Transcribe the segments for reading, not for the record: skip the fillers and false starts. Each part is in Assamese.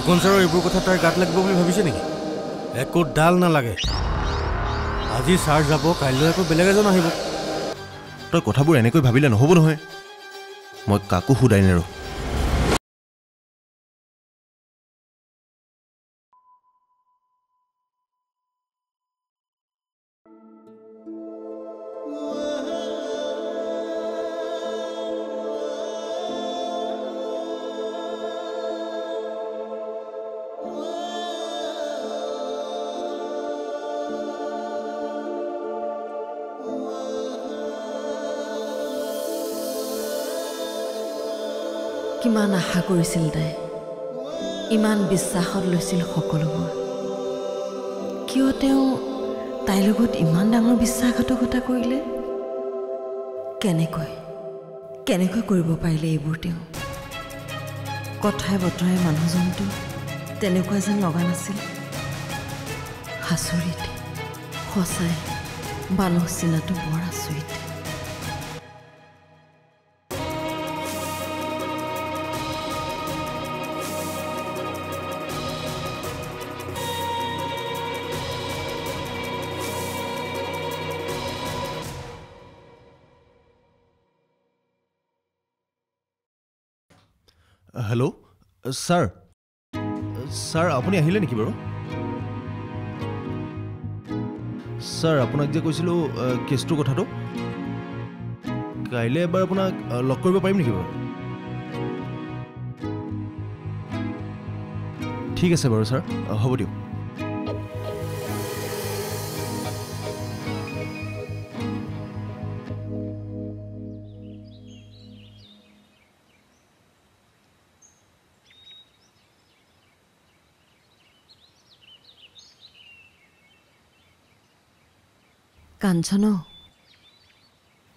ফুকন ছাৰৰ এইবোৰ কথা তাৰ গাত লাগিব বুলি ভাবিছে নেকি? একো ডাল নালাগে। আজি ছাৰ যাব, কাইলৈ আকৌ বেলেগ এজন আহিব। তই কথাবোৰ এনেকৈ ভাবিলে নহ'ব নহয়। মই কাকো সোধাই নেৰো। কিমান আশা কৰিছিল তাই, ইমান বিশ্বাসত লৈছিল সকলোবোৰ। কিয় তেওঁ তাইৰ লগত ইমান ডাঙৰ বিশ্বাসঘাতকতা কৰিলে? কেনেকৈ কৰিব পাৰিলে এইবোৰ? তেওঁ কথাই বতৰাই মানুহজনটো তেনেকুৱা যেন লগা নাছিল। আচৰিত, সঁচাই মানুহ চিনাটো বৰ আচৰিত। হেল্ল' ছাৰ, আপুনি আহিলে নেকি বাৰু? ছাৰ, আপোনাক যে কৈছিলোঁ কেছটোৰ কথাটো, কাইলৈ এবাৰ আপোনাক লগ কৰিব পাৰিম নেকি বাৰু? ঠিক আছে বাৰু ছাৰ, হ'ব দিয়ক। কাঞ্চন,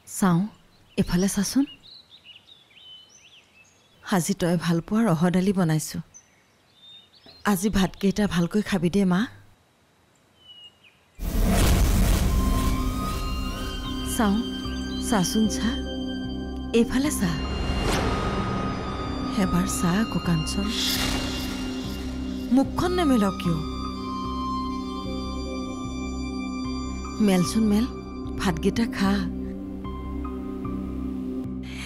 চাওঁ এফালে চাচোন। আজি তই ভাল পোৱা ৰহৰ দালি বনাইছোঁ। আজি ভাতকেইটা ভালকৈ খাবি দে মা। চাওঁ, চাচোন চা, এইফালে চা। এবাৰ চা আকৌ কাঞ্চন, মুখখন নেমেল কিয়? মেলচোন মেল, ভাতকেইটা খা।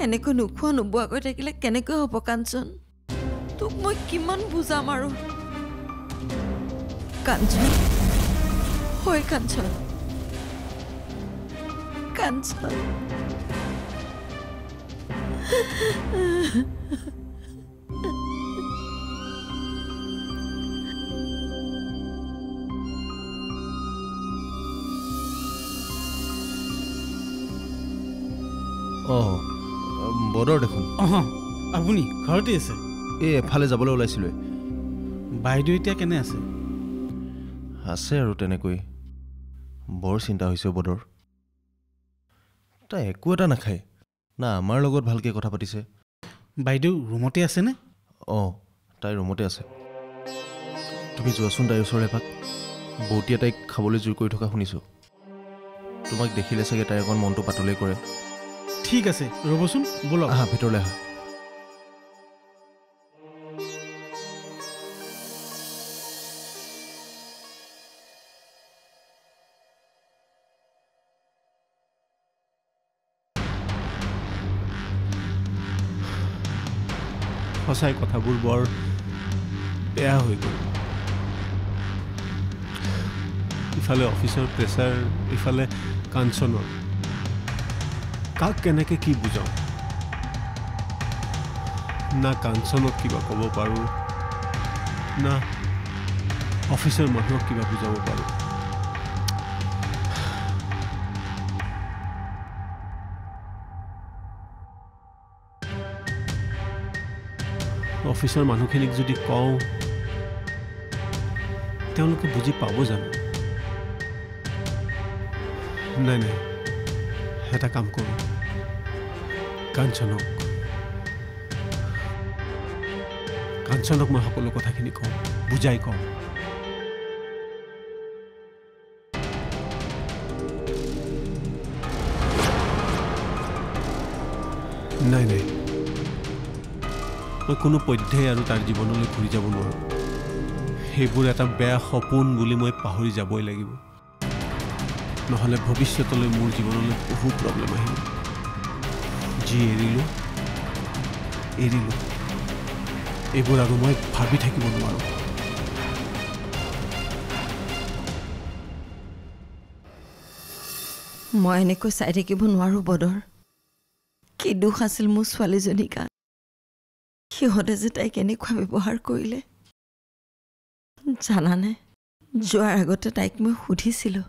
এনেকৈ নোখোৱা নোবোৱাকৈ থাকিলে কেনেকৈ হ'ব কাঞ্চন? তোক মই কিমান বুজাম আৰু? কাঞ্চন, হয় কাঞ্চন, কাঞ্চন। অঁ, বদৰ দেখোন। আপুনি ঘৰতে আছে? এই এফালে যাবলৈ ওলাইছিলোঁ। বাইদেউ এতিয়া কেনে আছে? আছে আৰু তেনেকৈ। বৰ চিন্তা হৈছে বদৰ। তাই একো এটা নাখায়, না আমাৰ লগত ভালকৈ কথা পাতিছে। বাইদেউ ৰুমতে আছেনে? অঁ, তাই ৰুমতে আছে। তুমি যোৱাচোন তাইৰ ওচৰলৈ এপাক। বৌতীয়ে তাইক খাবলৈ জোৰ কৰি থকা শুনিছোঁ। তোমাক দেখিলে চাগে তাইৰ অকণ মনটো পাতলেই কৰে। ঠিক আছে, ৰ'বচোন, ব'লক। আহা, ভিতৰলৈ আহা। সঁচাই কথাবোৰ বৰ বেয়া হৈ গ'ল। ইফালে অফিচৰ প্ৰেছাৰ, ইফালে কাঞ্চনৰ। কাক কেনেকৈ কি বুজাওঁ? না কাঞ্চনক কিবা ক'ব পাৰোঁ, না অফিচৰ মানুহক কিবা বুজাব পাৰোঁ। অফিচৰ মানুহখিনিক যদি কওঁ, তেওঁলোকে বুজি পাব জানো? নাই, এটা কাম কৰোঁ, কাঞ্চনক মই সকলো কথাখিনি কওঁ, বুজাই কওঁ। নাই, মই কোনো পধ্যেই আৰু তাৰ জীৱনলৈ ঘূৰি যাব নোৱাৰোঁ। সেইবোৰ এটা বেয়া সপোন বুলি মই পাহৰি যাবই লাগিব, নহ'লে ভৱিষ্যতলৈ মোৰ জীৱনলৈ বহু প্ৰব্লেম আহিব। যি এৰিলোঁ এইবোৰ আৰু মই ভাবি থাকিব নোৱাৰোঁ। মই এনেকৈ চাই থাকিব নোৱাৰোঁ বদৰ। কি দুখ আছিল মোৰ ছোৱালীজনীৰ গাত। সিহঁতে যে তাইক এনেকুৱা ব্যৱহাৰ কৰিলে। জানানে, যোৱাৰ আগতে তাইক মই সুধিছিলোঁ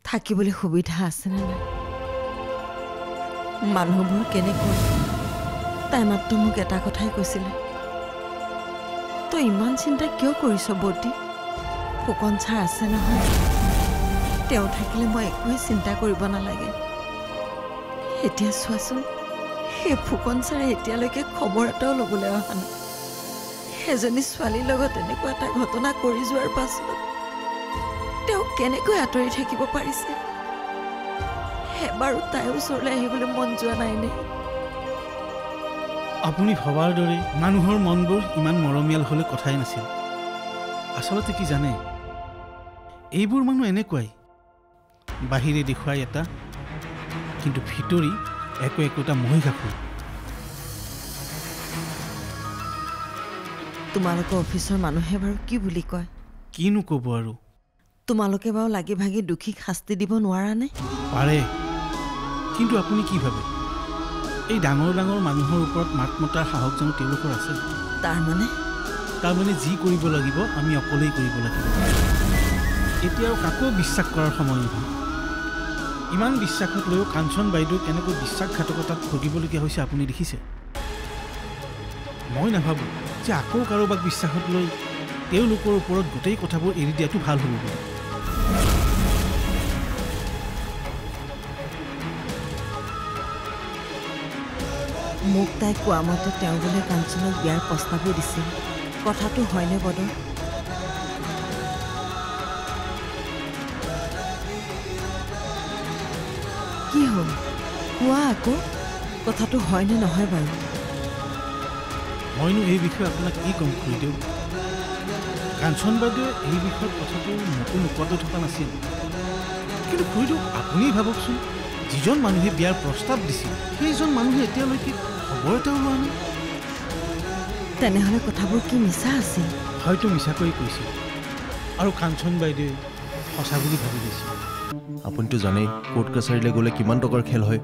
থাকিবলৈ সুবিধা আছেনে নাই, মানুহবোৰ কেনেকুৱা। তাই মাত্ৰ মোক এটা কথাই কৈছিলে, তই ইমান চিন্তা কিয় কৰিছ বৰ্তি? ফুকন ছাৰ আছে নহয়, তেওঁ থাকিলে মই একোৱেই চিন্তা কৰিব নালাগে। এতিয়া চোৱাচোন, সেই ফুকন ছাৰে এতিয়ালৈকে খবৰ এটাও ল'বলৈ অহা নাই। এজনী ছোৱালীৰ লগত এনেকুৱা এটা ঘটনা কৰি যোৱাৰ পাছত তেওঁ কেনেকৈ আঁতৰি থাকিব পাৰিছে? এবাৰো তাইৰ ওচৰলৈ আহিবলৈ মন যোৱা নাইনে? আপুনি ভবাৰ দৰে মানুহৰ মনবোৰ ইমান মৰমীয়াল হ'লে কথাই নাছিল। আচলতে কি জানে, এইবোৰ মানুহ এনেকুৱাই, বাহিৰে দেখুৱাই এটা, কিন্তু ভিতৰি একোটা মহিষাসুৰ। তোমালোকৰ অফিচৰ মানুহে বাৰু কি বুলি কয়? কিনো ক'ব আৰু। তোমালোকে বাৰু লাগি ভাগি দোষীক শাস্তি দিব নোৱাৰানে? পাৰে, কিন্তু আপুনি কি ভাবে এই ডাঙৰ ডাঙৰ মানুহৰ ওপৰত মাত মতাৰ সাহস জানো তেওঁলোকৰ আছে? তাৰমানে যি কৰিব লাগিব আমি অকলেই কৰিব লাগিব। এতিয়া আৰু কাকো বিশ্বাস কৰাৰ সময় নহয়। ইমান বিশ্বাসক লৈও কাঞ্চন বাইদেউ কেনেকৈ বিশ্বাসঘাতকতাত ভুগিবলগীয়া হৈছে আপুনি দেখিছে। মই নাভাবোঁ যে আকৌ কাৰোবাক বিশ্বাসত লৈ তেওঁলোকৰ ওপৰত গোটেই কথাবোৰ এৰি দিয়াটো ভাল হ'ব বুলি। মোক তাই কোৱা মতে তেওঁ বোলে কাঞ্চনক বিয়াৰ প্ৰস্তাৱো দিছিল। কথাটো হয়নে বদৰ? কি হ'ল কোৱা আকৌ, কথাটো হয়নে নহয় বাৰু? মইনো এই বিষয়ে আপোনাক কি ক'ম খুৰীদেউ? কাঞ্চন বাইদেৱে এই বিষয়ত কথাটো মোকো নোকোৱাকৈ থকা নাছিল। কিন্তু খুৰীদেউ আপুনি ভাবকচোন, যিজন মানুহে বিয়াৰ প্ৰস্তাৱ দিছিল সেইজন মানুহে এতিয়ালৈকে খবৰ এটাও লোৱা নাই। তেনেহ'লে কথাবোৰ কি মিছা আছিল? হয়তো মিছাকৈ কৈছিল, আৰু কাঞ্চন বাইদেৱে সঁচা বুলি ভাবি লৈছিল। আপুনিতো জানেই কোৰ্ট কাছাৰীলৈ গ'লে কিমান টকাৰ খেল হয়।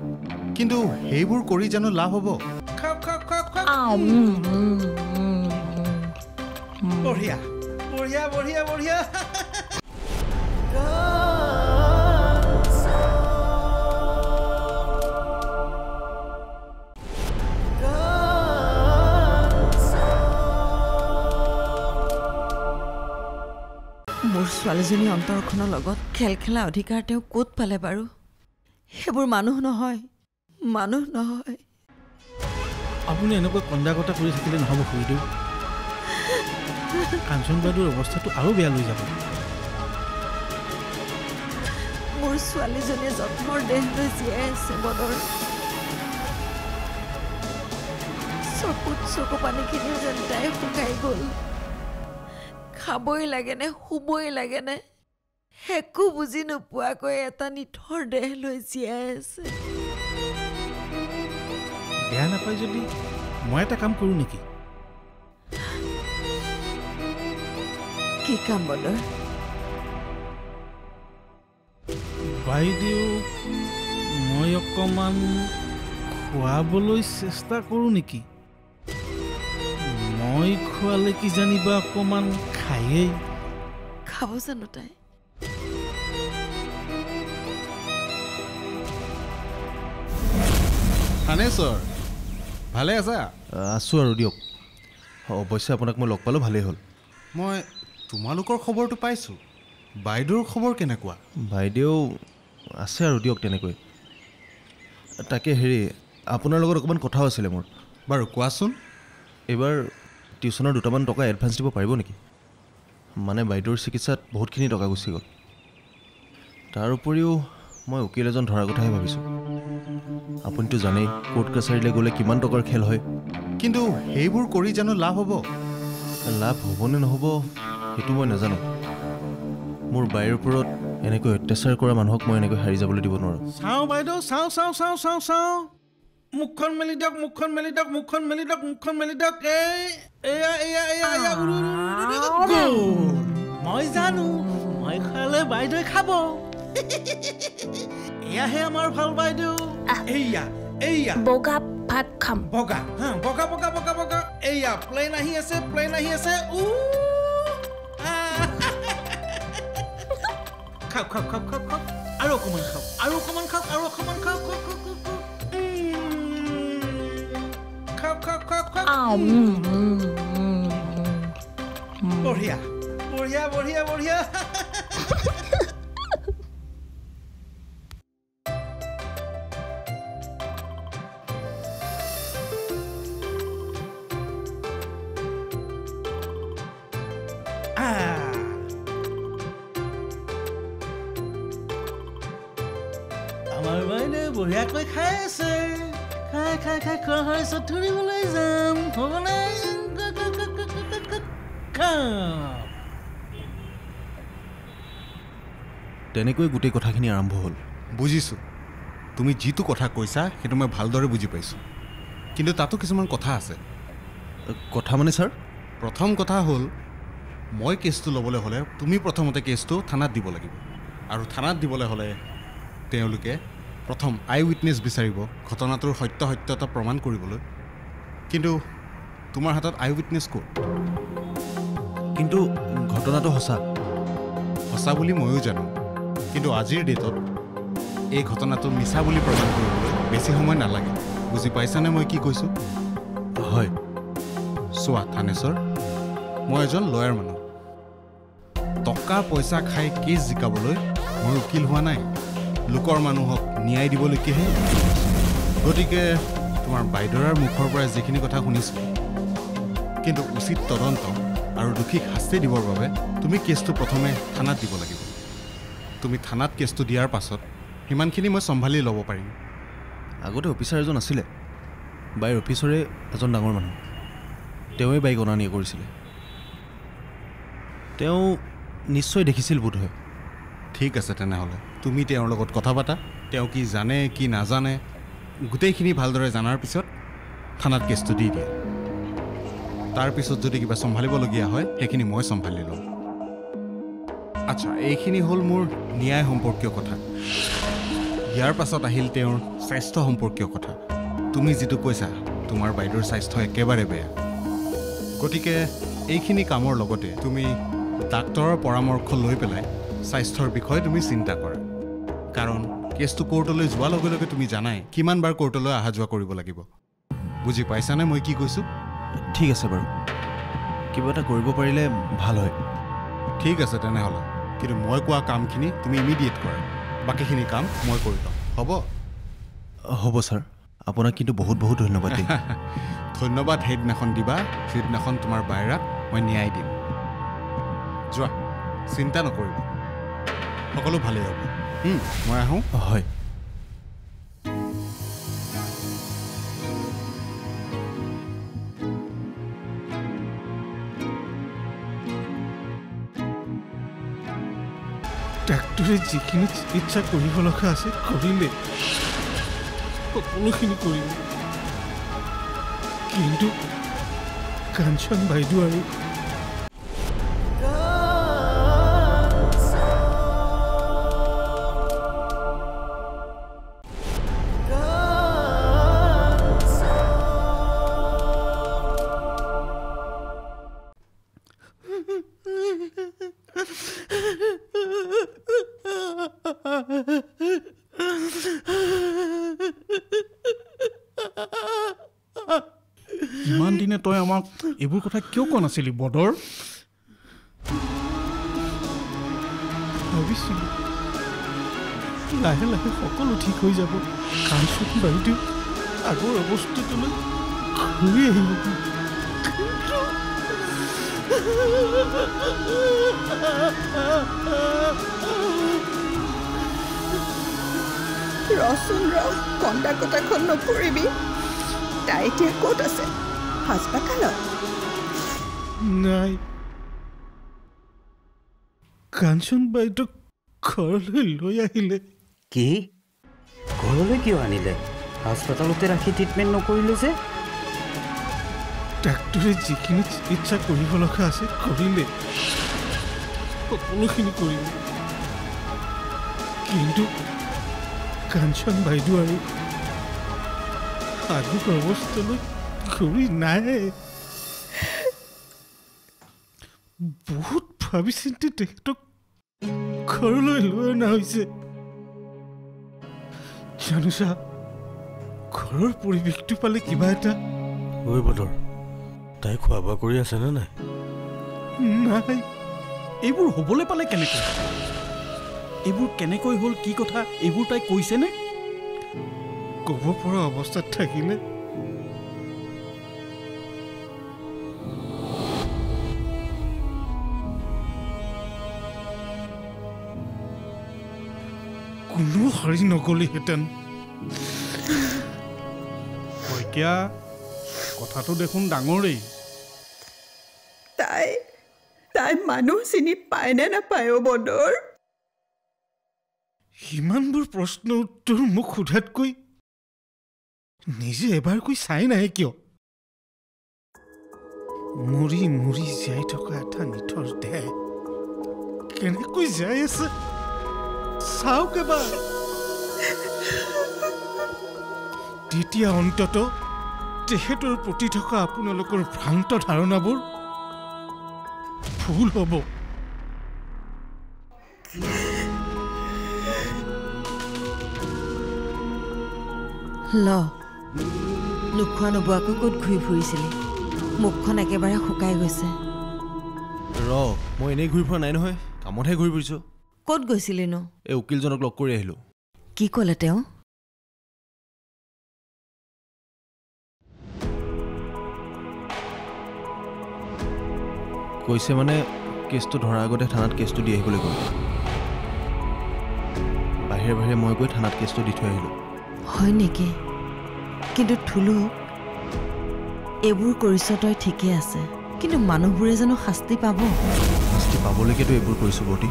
কিন্তু সেইবোৰ কৰি জানো লাভ হ'ব? বঢ়িয়া বঢ়িয়া বঢ়িয়া বঢ়িয়া। মোৰ ছোৱালীজনী অন্তৰখনৰ লগত খেল খেলা অধিকাৰ তেওঁ ক'ত পালে বাৰু? সেইবোৰ মানুহ নহয়। আপুনি এনেকৈ কন্দা-কটা কৰি থাকিলে নহ'ব খুৰীদেউ। কাঞ্চন বাইদেউৰ অৱস্থাটো আৰু বেয়া লৈ যাব। মোৰ ছোৱালীজনীয়ে যত্নৰ দেহ লৈ জীয়াই আছে বদৰ। চকুত চকু পানীখিনিও যেন তাই শুকাই গ'ল। খাবই লাগেনে শুবই লাগেনে একো বুজি নোপোৱাকৈ এটা নিথৰ দেহ লৈ জীয়াই আছে। বেয়া নাপায় যদি মই এটা কাম কৰোঁ নেকি? কি কাম বদৰ? বাইদেউ মই অকণমান খোৱাবলৈ চেষ্টা কৰোঁ নেকি? মই খোৱালে কি জানিবা অকণমান খায়েই। খাব জানো তাই? থানেশ্বৰ ভালে আছা? আছোঁ আৰু দিয়ক। অৱশ্যে আপোনাক মই লগ পালোঁ ভালেই হ'ল। মই তোমালোকৰ খবৰটো পাইছোঁ। বাইদেউৰ খবৰ কেনেকুৱা? বাইদেউ আছে আৰু দিয়ক তেনেকৈ। তাকে হেৰি, আপোনাৰ লগত অকণমান কথাও আছিলে মোৰ। বাৰু কোৱাচোন। এইবাৰ টিউশ্যনৰ দুটামান টকা এডভান্স দিব পাৰিব নেকি? মানে বাইদেউৰ চিকিৎসাত বহুতখিনি টকা গুচি গ'ল। তাৰ উপৰিও মই উকিল এজন ধৰাৰ কথাহে ভাবিছোঁ। আপুনিতো জানেই কোৰ্ট কাছাৰীলৈ গ'লে কিমান টকাৰ খেল হয়। কিন্তু সেইবোৰ কৰি জানো লাভ হ'ব? লাভ হ'বনে নহ'ব সেইটো মই নাজানো মোৰ বাইৰ ওপৰত এনেকৈ অত্যাচাৰ কৰা মানুহক মই এনেকৈ হাৰি যাবলৈ দিব নোৱাৰোঁ চাওঁ বাইদেউ চাওঁ মুখখন মেলি দিয়ক মুখখন মেলি দিয়ক এয়া মই জানো মই খালে বাইদেউ খাব এয়াহে আমাৰ ভাল বাইদেউ এয়া বগা ভাত খাম বগা এয়া প্লেন আহি আছে খাওক আৰু অকমান খাওক বঢ়িয়া আমাৰ বাইদেউ বঢ়িয়াকৈ খাই আছে খাই খোৱা হয় ধৰিবলৈ যাম হ'বনে তেনেকৈ গোটেই কথাখিনি আৰম্ভ হ'ল বুজিছোঁ তুমি যিটো কথা কৈছা সেইটো মই ভালদৰে বুজি পাইছোঁ কিন্তু তাতো কিছুমান কথা আছে কথা মানে ছাৰ প্ৰথম কথা হ'ল মই কেছটো ল'বলৈ হ'লে তুমি প্ৰথমতে কেছটো থানাত দিব লাগিব আৰু থানাত দিবলৈ হ'লে তেওঁলোকে প্ৰথম আই উইটনেছ বিচাৰিব ঘটনাটোৰ সত্যতা প্ৰমাণ কৰিবলৈ কিন্তু তোমাৰ হাতত আই উইটনেছ ক'ত কিন্তু ঘটনাটো সঁচা বুলি ময়ো জানো কিন্তু আজিৰ ডেটত এই ঘটনাটো মিছা বুলি প্ৰমাণ কৰিবলৈ বেছি সময় নালাগে বুজি পাইছানে মই কি কৈছোঁ হয় চোৱা থানেশ্বৰ মই এজন লয়াৰ মানুহ টকা পইচা খাই কেছ জিকাবলৈ মই উকিল হোৱা নাই লোকৰ মানুহক ন্যায় দিবলৈকেহে গতিকে তোমাৰ বাইদেউৰ মুখৰ পৰা যিখিনি কথা শুনিছোঁ কিন্তু উচিত তদন্ত আৰু দোষীক শাস্তি দিবৰ বাবে তুমি কেছটো প্ৰথমে থানাত দিব লাগিব তুমি থানাত কেছটো দিয়াৰ পাছত সিমানখিনি মই চম্ভালি ল'ব পাৰিম আগতে অফিচাৰ এজন আছিলে বাইৰ অফিচৰে এজন ডাঙৰ মানুহ তেওঁৱে বাইক অনা নিয়া কৰিছিলে তেওঁ নিশ্চয় দেখিছিল বোধ হয় ঠিক আছে তেনেহ'লে তুমি তেওঁৰ লগত কথা পাতা তেওঁ কি জানে কি নাজানে গোটেইখিনি ভালদৰে জনাৰ পিছত থানাত কেছটো দি দিয়ে তাৰপিছত যদি কিবা চম্ভালিবলগীয়া হয় সেইখিনি মই চম্ভালি লওঁ আচ্ছা এইখিনি হ'ল মোৰ ন্যায় সম্পৰ্কীয় কথা ইয়াৰ পাছত আহিল তেওঁৰ স্বাস্থ্য সম্পৰ্কীয় কথা তুমি যিটো কৈছা তোমাৰ বাইদেউৰ স্বাস্থ্য একেবাৰে বেয়া গতিকে এইখিনি কামৰ লগতে তুমি ডাক্তৰৰ পৰামৰ্শ লৈ পেলাই স্বাস্থ্যৰ বিষয়ে তুমি চিন্তা কৰা কাৰণ কেছটো কোৰ্টলৈ যোৱাৰ লগে লগে তুমি জানাই কিমানবাৰ কোৰ্টলৈ অহা যোৱা কৰিব লাগিব বুজি পাইছানে মই কি কৈছোঁ ঠিক আছে বাৰু কিবা এটা কৰিব পাৰিলে ভাল হয় ঠিক আছে তেনেহ'লে কিন্তু মই কোৱা কামখিনি তুমি ইমিডিয়েট কৰা বাকীখিনি কাম মই কৰি লওঁ হ'ব ছাৰ আপোনাক কিন্তু বহুত ধন্যবাদ দেই ধন্যবাদ সেইদিনাখন দিবা সেইদিনাখন তোমাৰ বাইৰাক মই ন্যায় দিম যোৱা চিন্তা নকৰিবা সকলো ভালেই হ'ব মই আহোঁ হয় ডাক্তৰে যিখিনি চিকিৎসা কৰিব লগা আছে কৰিলে সকলোখিনি কৰিলে কিন্তু কাঞ্চন বাইদেউ আৰু ইমান দিনে তই আমাক এইবোৰ কথা কিয় কোৱা নাছিলি বদৰ ভাবিছিলো লাহে লাহে সকলো ঠিক হৈ যাব কাঞ্চন বাইদেউ আগৰ অৱস্থাটোলৈ ঘূৰি আহিব ৰচোন কন্দা কটাখন নকৰিবি তাই এতিয়া ক'ত আছে হাস্পাতালত নাই কাঞ্চন বাইদেউক ঘৰলৈ লৈ আহিলে। কি ঘৰলৈ কিয় আনিলে? হাস্পাতালতে ৰাখি ট্ৰিটমেণ্ট নকৰিলে যে? ডাক্তৰে যিখিনি চিকিৎসা কৰিব লগা আছে কৰিলে, সকলোখিনি কৰিলে, কিন্তু কাঞ্চন বাইদেউ আৰু আগৰ অৱস্থালৈ ঘূৰি নাই। বহুত ভাবি চিন্তি তেখেতক ঘৰলৈ লৈ অনা হৈছে। জানোচা, ঘৰৰ পৰিৱেশটো পালে কিবা এটা। ঐ বতৰ, তাই খোৱা বোৱা কৰি আছেনে নাই? নাই। এইবোৰ হ'বলৈ পালে কেনেকৈ? এইবোৰ কেনেকৈ হ'ল, কি কথা, এইবোৰ তাই কৈছেনে? ক'ব পৰা অৱস্থাত থাকিলে কোনো হাৰি নগ'লিহেঁতেন। শইকীয়া, কথাটো দেখোন ডাঙৰেই। তাই মানুহ চিনি পায় নে নাপায় অ' বদৰ? সিমানবোৰ প্ৰশ্ন উত্তৰ মোক সোধাতকৈ নিজে এবাৰকৈ চাই নাই কিয়? মৰি মৰি জীয়াই থকা এটা নিথৰ দেহ কেনেকৈ জীয়াই আছে চাওক এবাৰ। তেতিয়া অন্তত তেখেতৰ প্ৰতি থকা আপোনালোকৰ ভ্ৰান্ত ধাৰণাবোৰ ভুল হ'ব। নোখোৱা নোবোৱাকৈ ক'ত ঘূৰি ফুৰিছিলি? মুখখন একেবাৰে শুকাই গৈছে। মই এনেই ঘূৰি ফুৰা নাই নহয়, কামতহে ঘূৰি ফুৰিছোঁ। ক'ত গৈছিলিনো? এই উকিলজনক লগ কৰি আহিলোঁ। কি ক'লে তেওঁ? কৈছে মানে কেছটো ধৰাৰ আগতে থানাত কেছটো দি আহিবলৈ ক'লে। বাহিৰে বাহিৰে মই গৈ থানাত কেছটো দি থৈ আহিলোঁ। হয় নেকি? কিন্তু থুলু, এইবোৰ কৰিছ তই ঠিকেই আছে, কিন্তু মানুহবোৰে জানো শাস্তি পাব? শাস্তি পাবলৈকেতো এইবোৰ কৰিছোঁ বৰ্তি।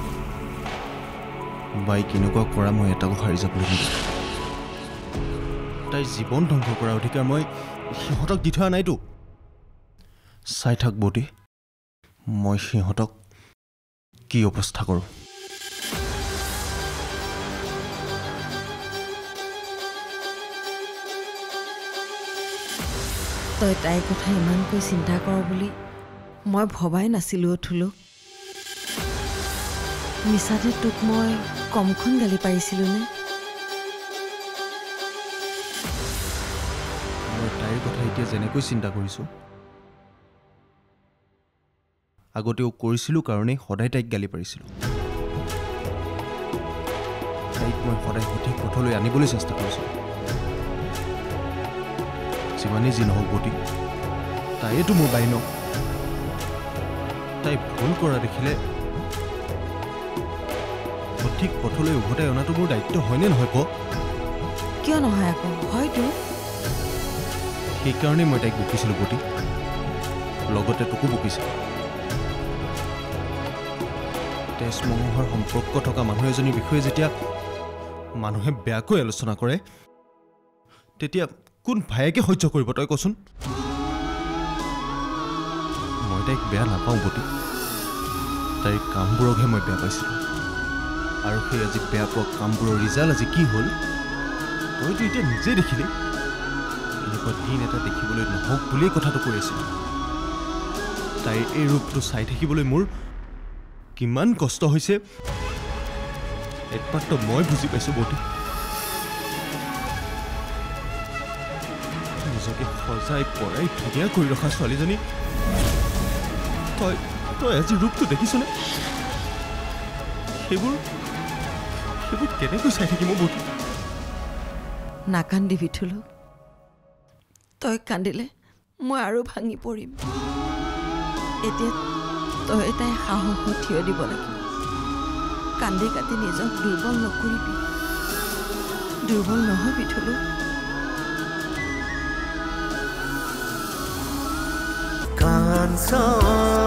বাই কেনেকুৱা কৰা মই এটাকো সাৰি যাবলৈ নিদিওঁ। তাইৰ জীৱন ধ্বংস কৰাৰ অধিকাৰ মই সিহঁতক দি থোৱা নাইতো। চাই থাক বৰ্তি, মই সিহঁতক কি অৱস্থা কৰোঁ। তই তাইৰ কথা ইমানকৈ চিন্তা কৰ বুলি মই ভবাই নাছিলোঁ থুলু। মিছাতে তোক মই কমখন গালি পাৰিছিলোঁ নে? মই তাইৰ কথা এতিয়া যেনেকৈ চিন্তা কৰিছোঁ, আগতেও কৰিছিলোঁ কাৰণেই সদায় তাইক গালি পাৰিছিলোঁ। তাইক মই সদায় সঠিক পথলৈ আনিবলৈ চেষ্টা কৰিছিলোঁ। যিমানেই যি নহওক বৰ্তি, তাইয়েতো মোৰ বাই ন। তাই ভুল কৰা দেখিলে সঠিক পথলৈ উভতাই অনাটো মোৰ দায়িত্ব হয়নে নহয় ক? কিয় নহয় আকৌ? হয়তো। সেইকাৰণেই মই তাইক বকিছিলোঁ বৰ্তি, লগতে তোকো বকিছিলোঁ। তেজমঙহৰ সম্পৰ্ক থকা মানুহ এজনীৰ বিষয়ে যেতিয়া মানুহে বেয়াকৈ আলোচনা কৰে, তেতিয়া কোন ভায়েকে সহ্য কৰিব তই কচোন? মই তাইক বেয়া নাপাওঁ বৰ্তি, তাইৰ কামবোৰকহে মই বেয়া পাইছিলোঁ। আৰু সেই আজি বেয়া পোৱা কামবোৰৰ ৰিজাল্ট আজি কি হ'ল তইতো এতিয়া নিজেই দেখিলি। এনেকুৱা দিন এটা দেখিবলৈ নহওক বুলিয়েই কথাটো কৈ আছিলোঁ। তাইৰ এই ৰূপটো চাই থাকিবলৈ মোৰ কিমান কষ্ট হৈছে একমাত্ৰ মই বুজি পাইছোঁ বৰ্তি। নিজকে সজাই পৰাই ধুনীয়া কৰি ৰখা ছোৱালীজনী তই আজি ৰূপটো দেখিছনে? সেইবোৰ কেনেকৈ চাই থাকিম বৰ্তি? নাকান্দিবি থুলু, তই কান্দিলে মই আৰু ভাঙি পৰিম। এতিয়া তই তাই সাহসত থিয় দিব লাগিব। কান্দি কাটি নিজক দুৰ্বল নকৰিবি। দুৰ্বল নহবি থুলু। কাঞ্চন